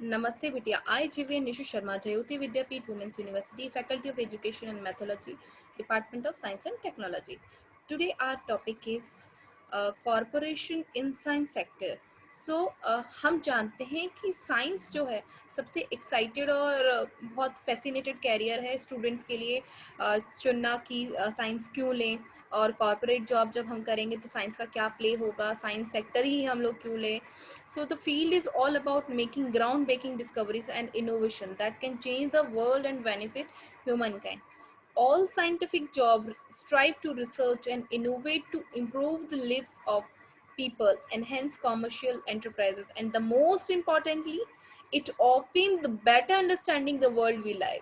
Namaste Vidya. I, GVN Nishu Sharma, Jayoti Vidyapeeth Women's University, Faculty of Education and Methodology, Department of Science and Technology. Today our topic is corporation in science sector. हम जानते हैं कि science जो है सबसे excited और बहुत fascinated career है स्टूडेंट्स के लिए चुनना कि साइंस क्यों लें और कॉर्पोरेट जॉब जब हम करेंगे तो साइंस का क्या प्ले होगा, साइंस सेक्टर ही हम लोग क्यों लें. So the field is all about making groundbreaking discoveries and innovation that can change the world and benefit humankind. All scientific jobs strive to research and innovate to improve the lives of people, enhance commercial enterprises, and the most importantly, it obtain the better understanding the world we live.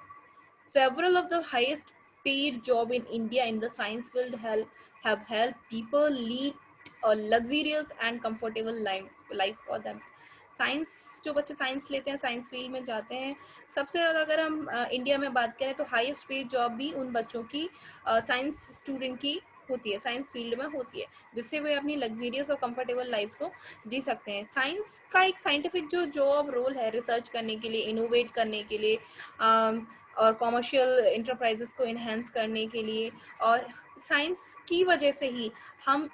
Several of the highest paid job in India in the science field have helped people lead a luxurious and comfortable life for them. Science जो बच्चे science लेते हैं science field में जाते हैं सबसे ज़्यादा अगर हम इंडिया में बात करें तो हाईएस्ट पेड जॉब भी उन बच्चों की साइंस स्टूडेंट की होती है, साइंस फील्ड में होती है, जिससे वे अपनी लग्जरियस और कंफर्टेबल लाइफ को जी सकते हैं. साइंस का एक साइंटिफिक जो जॉब रोल है रिसर्च करने के लिए, इनोवेट करने के लिए और कॉमर्शियल इंटरप्राइजेस को इन्हेंस करने के लिए, और साइंस की वजह से ही हम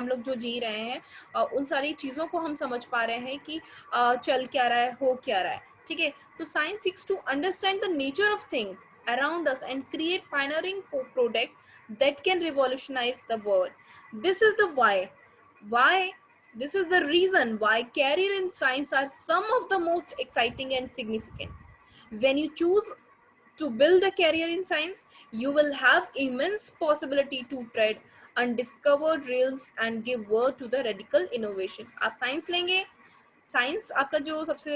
लोग जो जी रहे हैं उन सारी चीज़ों को हम समझ पा रहे हैं कि चल क्या रहा है, हो क्या रहा है. ठीक है, तो science seeks to understand the nature of thing around us and create pioneering product that can revolutionize the world. This is the why this is the reason why career in science are some of the most exciting and significant. When you choose to build a career in science, you will have immense possibility to tread undiscovered realms and give birth to the radical innovation. आप science लेंगे, science आपका जो सबसे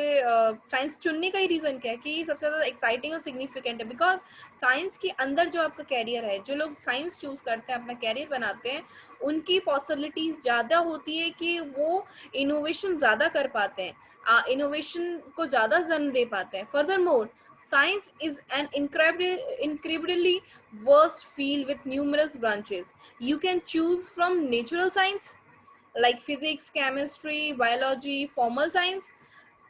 science चुनने का ही reason क्या है कि सबसे ज़्यादा एक्साइटिंग और सिग्निफिकेंट है, बिकॉज साइंस के अंदर जो आपका कैरियर है, जो लोग साइंस चूज़ करते हैं अपना कैरियर बनाते हैं उनकी पॉसिबिलिटीज़ ज़्यादा होती है कि वो इनोवेशन ज़्यादा कर पाते हैं, इनोवेशन को ज़्यादा जन्म दे पाते हैं. Further more, science is an incredibly vast field with numerous branches. You can choose from natural science like physics, chemistry, biology, formal science,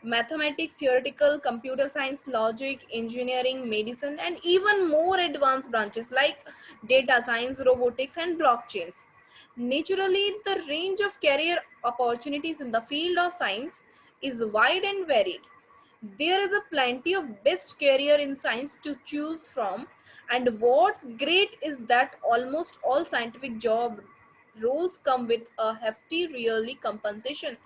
mathematics, theoretical, computer science, logic, engineering, medicine, and even more advanced branches like data science, robotics, and blockchains. Naturally, the range of career opportunities in the field of science is wide and varied. There is a plenty of best career in science to choose from, and what's great is that almost all scientific job roles come with a hefty yearly compensation.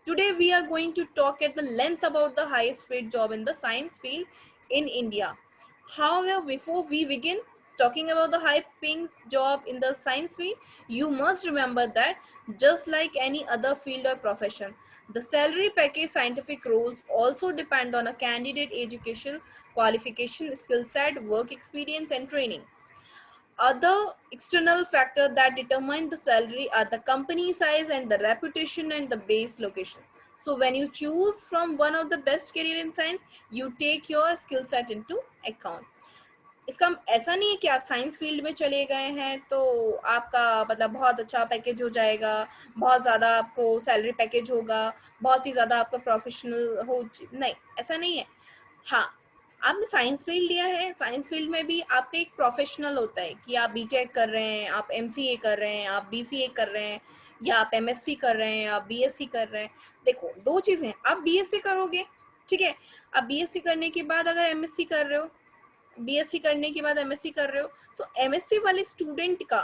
Today we are going to talk at the length about the highest paid job in the science field in India. However, before we begin talking about the high paying job in the science field, you must remember that just like any other field or profession, the salary package scientific roles also depend on a candidate education, qualification, skill set, work experience and training. Other external factors that determine the salary are the company size and the reputation and the base location. So when you choose from one of the best career in science, you take your skill set into account. इसका ऐसा नहीं है कि आप science field में चले गए हैं तो आपका मतलब बहुत अच्छा पैकेज हो जाएगा, बहुत ज़्यादा आपको सैलरी पैकेज होगा, बहुत ही ज़्यादा आपका प्रोफेशनल हो, नहीं ऐसा नहीं है. हाँ, आपने साइंस फील्ड लिया है, साइंस फील्ड में भी आपका एक प्रोफेशनल होता है कि आप बीटेक कर रहे हैं, आप एमसीए कर रहे हैं, आप बीसीए कर रहे हैं, या आप एमएससी कर रहे हैं, आप बीएससी कर रहे हैं. देखो दो चीज़ें, आप बीएससी करोगे, ठीक है, आप बीएससी करने के बाद अगर एमएससी कर रहे हो, बीएससी करने के बाद एमएससी कर रहे हो, तो एमएससी वाले स्टूडेंट का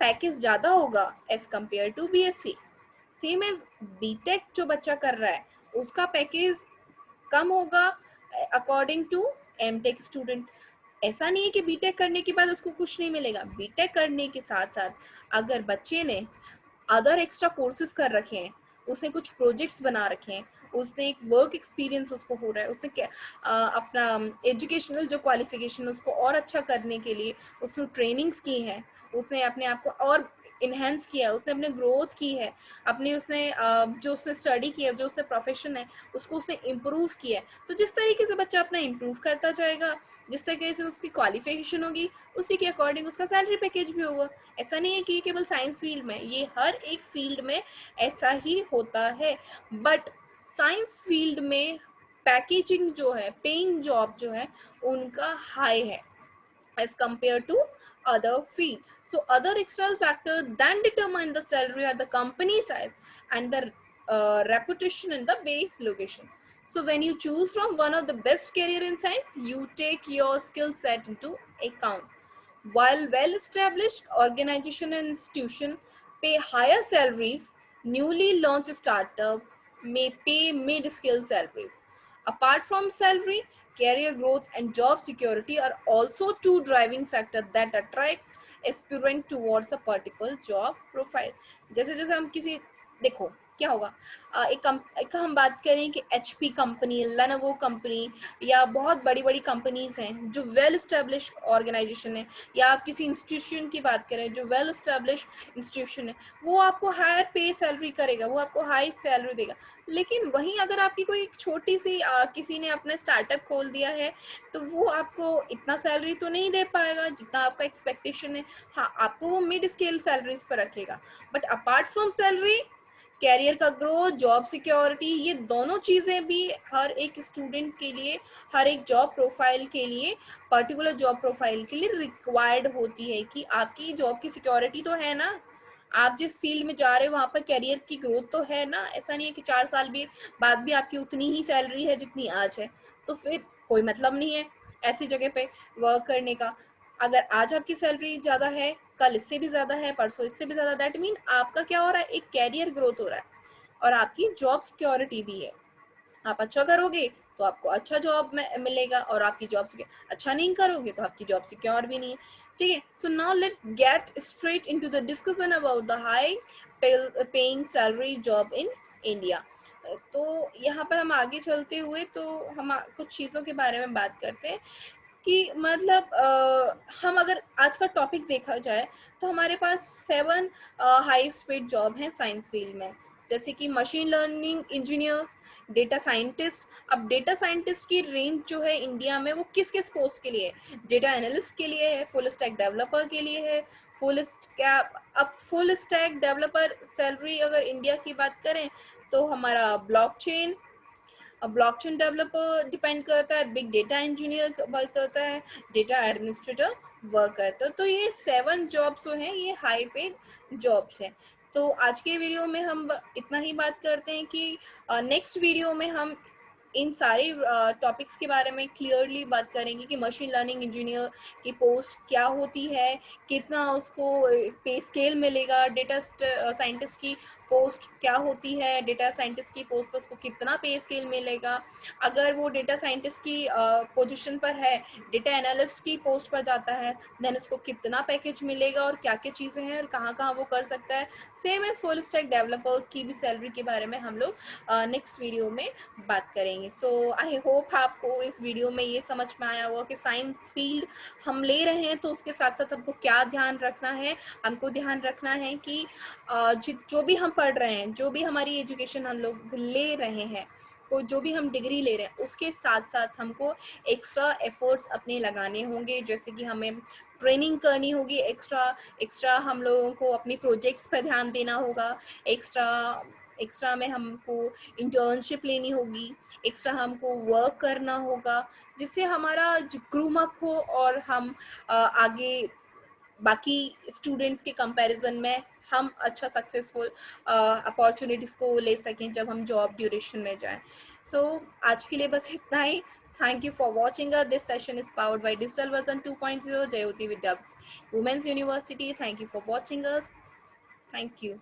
पैकेज ज़्यादा होगा as compare to BSc. Same as BTech जो बच्चा कर रहा है उसका पैकेज कम होगा अकॉर्डिंग टू एमटेक स्टूडेंट. ऐसा नहीं है कि बीटेक करने के बाद उसको कुछ नहीं मिलेगा. बीटेक करने के साथ साथ अगर बच्चे ने अदर एक्स्ट्रा कोर्सेज कर रखे हैं, उसने कुछ प्रोजेक्ट्स बना रखे हैं, उसने एक वर्क एक्सपीरियंस उसको हो रहा है, उसने क्या अपना एजुकेशनल जो क्वालिफिकेशन उसको और अच्छा करने के लिए उसने ट्रेनिंग्स की हैं, उसने अपने आप को और इन्हेंस किया है, उसने अपने ग्रोथ की है, अपनी उसने जो उसने स्टडी की है, जो उससे प्रोफेशन है उसको उसने इम्प्रूव किया है. तो जिस तरीके से बच्चा अपना इम्प्रूव करता जाएगा, जिस तरीके से उसकी क्वालिफिकेशन होगी, उसी के अकॉर्डिंग उसका सैलरी पैकेज भी होगा. ऐसा नहीं है कि ये केवल साइंस फील्ड में, ये हर एक फील्ड में ऐसा ही होता है. बट साइंस फील्ड में पैकेजिंग जो है, पेइंग जॉब जो है, उनका हाई है as compared to other field. So other external factors then determine the salary at the company size and the reputation in the base location. So when you choose from one of the best career in science, you take your skill set into account. While well-established organization and institution pay higher salaries, newly launched startup may pay mid-scale salaries. Apart from salary, career growth and job security are also two driving factors that attract aspirant towards a particular job profile. जैसे जैसे हम किसी, देखो क्या होगा, एक हम बात करें कि HP कंपनी, लेनोवो कंपनी या बहुत बड़ी बड़ी कंपनीज हैं जो वेल स्टैब्लिश ऑर्गेनाइजेशन है, या आप किसी इंस्टीट्यूशन की बात करें जो वेल स्टैब्लिश इंस्टीट्यूशन है, वो आपको हायर पे सैलरी करेगा, वो आपको हाई सैलरी देगा. लेकिन वहीं अगर आपकी कोई छोटी सी किसी ने अपना स्टार्टअप खोल दिया है, तो वो आपको इतना सैलरी तो नहीं दे पाएगा जितना आपका एक्सपेक्टेशन है. हाँ, आपको वो मिड स्केल सैलरीज पर रखेगा. But apart from salary, career का ग्रोथ, जॉब सिक्योरिटी, ये दोनों चीज़ें भी हर एक स्टूडेंट के लिए, हर एक जॉब प्रोफाइल के लिए, पर्टिकुलर जॉब प्रोफाइल के लिए रिक्वायर्ड होती है कि आपकी जॉब की सिक्योरिटी तो है ना, आप जिस फील्ड में जा रहे हो वहाँ पर करियर की ग्रोथ तो है ना. ऐसा नहीं है कि 4 साल भी बाद भी आपकी उतनी ही सैलरी है जितनी आज है, तो फिर कोई मतलब नहीं है ऐसी जगह पे वर्क करने का. अगर आज आपकी सैलरी ज़्यादा है, कल इससे भी ज़्यादा है, परसों इससे भी ज़्यादा, दैट मीन आपका क्या हो रहा है, एक कैरियर ग्रोथ हो रहा है और आपकी जॉब सिक्योरिटी भी है. आप अच्छा करोगे तो आपको अच्छा जॉब मिलेगा, और आपकी जॉब अच्छा नहीं करोगे तो आपकी जॉब सिक्योर भी नहीं है. ठीक है. So now let's get straight into the discussion about the high paying salary job in India. तो यहाँ पर हम आगे चलते हुए तो हम कुछ चीज़ों के बारे में बात करते हैं कि मतलब हम अगर आज का टॉपिक देखा जाए तो हमारे पास 7 हाई स्पीड जॉब हैं साइंस फील्ड में, जैसे कि machine learning engineer, data scientist. अब डेटा साइंटिस्ट की रेंज जो है इंडिया में वो किस किस पोस्ट के लिए है, डेटा एनालिस्ट के लिए है, फुल स्टैक डेवलपर के लिए है, फुल स्टैक. अब फुल स्टैक डेवलपर सैलरी अगर इंडिया की बात करें तो हमारा ब्लॉकचेन, अब ब्लॉकचेन डेवलपर डिपेंड करता है, बिग डेटा इंजीनियर वर्क करता है, डेटा एडमिनिस्ट्रेटर वर्क करता है. तो ये 7 जॉब्स जो हैं ये हाई पेड जॉब्स हैं. तो आज के वीडियो में हम इतना ही बात करते हैं कि नेक्स्ट वीडियो में हम इन सारे टॉपिक्स के बारे में क्लियरली बात करेंगे कि मशीन लर्निंग इंजीनियर की पोस्ट क्या होती है, कितना उसको पे स्केल मिलेगा, डेटा साइंटिस्ट की पोस्ट क्या होती है, डेटा साइंटिस्ट की पोस्ट पर उसको कितना पे स्केल मिलेगा, अगर वो डेटा साइंटिस्ट की पोजीशन पर है, डेटा एनालिस्ट की पोस्ट पर जाता है, देन उसको कितना पैकेज मिलेगा और क्या क्या चीज़ें हैं और कहाँ कहाँ वो कर सकता है. Same as full stack developer की भी सैलरी के बारे में हम लोग नेक्स्ट वीडियो में बात करेंगे. सो आई होप आपको इस वीडियो में ये समझ में आया होगा कि साइंस फील्ड हम ले रहे हैं तो उसके साथ साथ हमको क्या ध्यान रखना है. हमको ध्यान रखना है कि जो भी हम पढ़ रहे हैं, जो भी हमारी एजुकेशन हम लोग ले रहे हैं, को जो भी हम डिग्री ले रहे हैं, उसके साथ साथ हमको एक्स्ट्रा एफर्ट्स अपने लगाने होंगे. जैसे कि हमें ट्रेनिंग करनी होगी एक्स्ट्रा, एक्स्ट्रा हम लोगों को अपनी प्रोजेक्ट्स पर ध्यान देना होगा, एक्स्ट्रा एक्स्ट्रा में हमको इंटर्नशिप लेनी होगी, एक्स्ट्रा हमको वर्क करना होगा, जिससे हमारा ग्रूम अप हो और हम आगे बाकी स्टूडेंट्स के कंपैरिजन में हम अच्छा सक्सेसफुल अपॉर्चुनिटीज़ को ले सकें जब हम जॉब ड्यूरेशन में जाएं. सो आज के लिए बस इतना ही. Thank you for watching us. This session is powered by Digital Version 2.0 Jayoti Vidya Women's University. Thank you for watching us. Thank you.